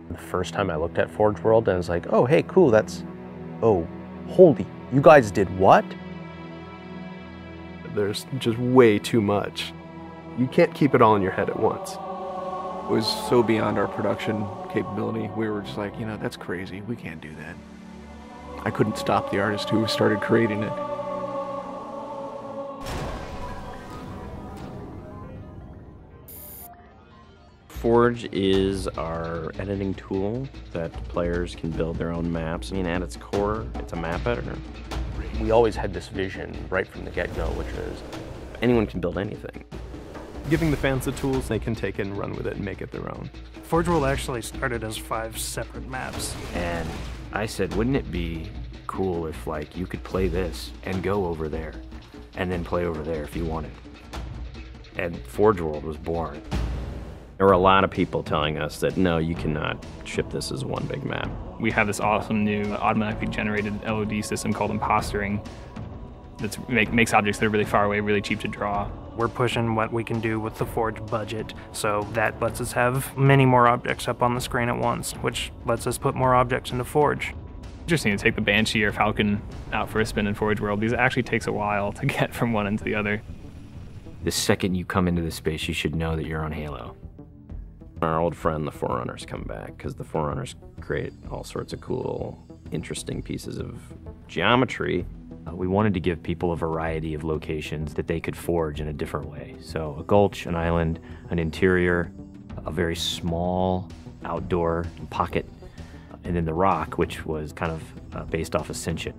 The first time I looked at Forge World and I was like, oh, hey, cool, oh, holy, you guys did what? There's just way too much. You can't keep it all in your head at once. It was so beyond our production capability. We were just like, you know, that's crazy. We can't do that. I couldn't stop the artist who started creating it. Forge is our editing tool that players can build their own maps. I mean, at its core, it's a map editor. We always had this vision right from the get-go, which is anyone can build anything. Giving the fans the tools, they can take it and run with it and make it their own. Forge World actually started as 5 separate maps. And I said, wouldn't it be cool if, like, you could play this and go over there and then play over there if you wanted? And Forge World was born. There were a lot of people telling us that, no, you cannot ship this as one big map. We have this awesome new automatically generated LOD system called impostering that makes objects that are really far away really cheap to draw. We're pushing what we can do with the Forge budget, so that lets us have many more objects up on the screen at once, which lets us put more objects into Forge. Interesting to take the Banshee or Falcon out for a spin in Forge World, because it actually takes a while to get from one end to the other. The second you come into the space, you should know that you're on Halo. Our old friend, the Forerunners, come back, because the Forerunners create all sorts of cool, interesting pieces of geometry. We wanted to give people a variety of locations that they could forge in a different way. So a gulch, an island, an interior, a very small outdoor pocket, and then the rock, which was kind of based off Ascension.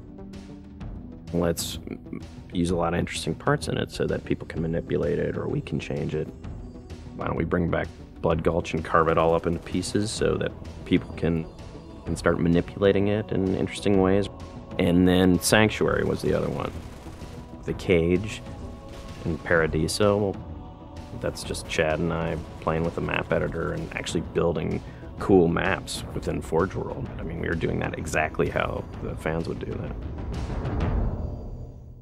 Let's use a lot of interesting parts in it so that people can manipulate it or we can change it. Why don't we bring back Blood Gulch and carve it all up into pieces so that people can start manipulating it in interesting ways. And then Sanctuary was the other one. The Cage and Paradiso, that's just Chad and I playing with the map editor and actually building cool maps within Forge World. I mean, we were doing that exactly how the fans would do that.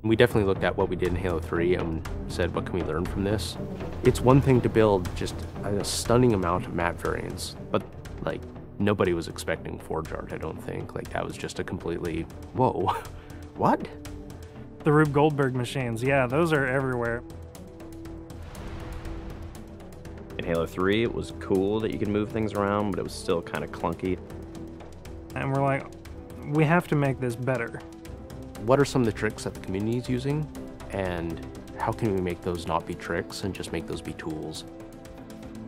we definitely looked at what we did in Halo 3 and said, what can we learn from this? It's one thing to build just a stunning amount of map variants, but like nobody was expecting Forge art, I don't think. Like that was just a completely, whoa, what? The Rube Goldberg machines, yeah, those are everywhere. In Halo 3, it was cool that you could move things around, but it was still kind of clunky. And we're like, we have to make this better. What are some of the tricks that the community is using, and how can we make those not be tricks and just make those be tools?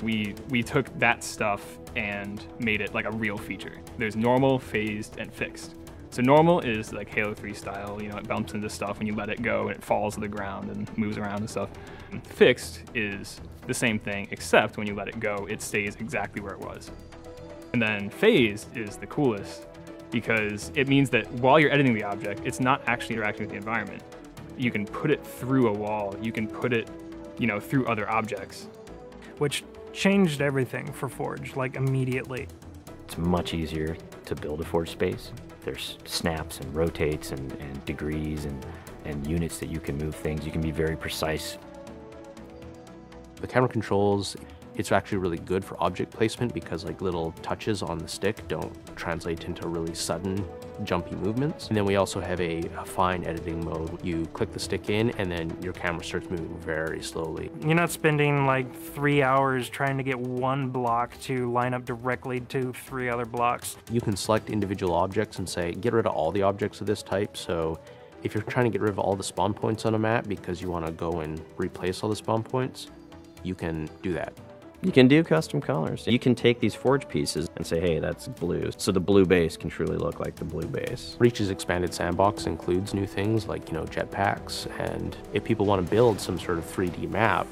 We took that stuff and made it like a real feature. There's normal, phased, and fixed. So normal is like Halo 3 style, you know, it bumps into stuff when you let it go and it falls to the ground and moves around and stuff. And fixed is the same thing, except when you let it go, it stays exactly where it was. And then phased is the coolest because it means that while you're editing the object, it's not actually interacting with the environment. You can put it through a wall, you can put it, you know, through other objects. Which changed everything for Forge, like immediately. It's much easier to build a Forge space. There's snaps and rotates and degrees and units that you can move things. You can be very precise. The camera controls, it's actually really good for object placement because like little touches on the stick don't translate into really sudden jumpy movements. And then we also have a fine editing mode. You click the stick in and then your camera starts moving very slowly. You're not spending like 3 hours trying to get one block to line up directly to 3 other blocks. You can select individual objects and say, get rid of all the objects of this type. So if you're trying to get rid of all the spawn points on a map because you want to go and replace all the spawn points, you can do that. You can do custom colors. You can take these Forge pieces and say, hey, that's blue. So the blue base can truly look like the blue base. Reach's expanded sandbox includes new things like, you know, jetpacks. And if people want to build some sort of 3D map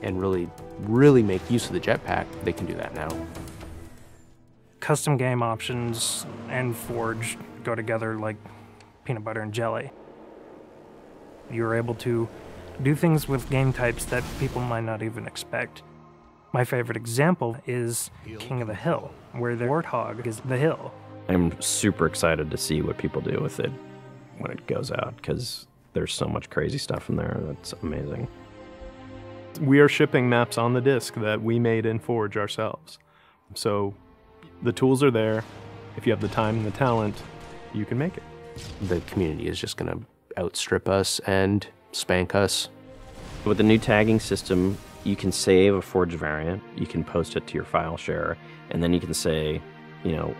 and really make use of the jetpack, they can do that now. Custom game options and Forge go together like peanut butter and jelly. You're able to do things with game types that people might not even expect. My favorite example is King of the Hill, where the warthog is the hill. I'm super excited to see what people do with it when it goes out, because there's so much crazy stuff in there that's amazing. We are shipping maps on the disc that we made in Forge ourselves. So The tools are there. If you have the time and the talent, you can make it. The community is just going to outstrip us and spank us. With the new tagging system, you can save a forged variant, you can post it to your file share, and then you can say, you know,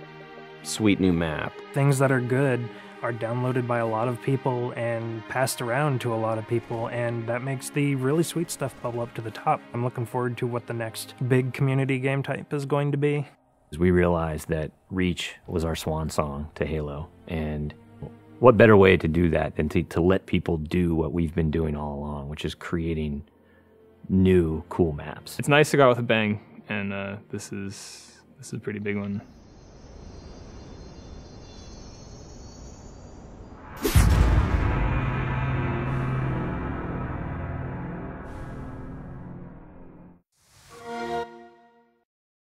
sweet new map. Things that are good are downloaded by a lot of people and passed around to a lot of people, and that makes the really sweet stuff bubble up to the top. I'm looking forward to what the next big community game type is going to be. We realized that Reach was our swan song to Halo, and what better way to do that than to let people do what we've been doing all along, which is creating new cool maps. It's nice to go out with a bang, and this is a pretty big one.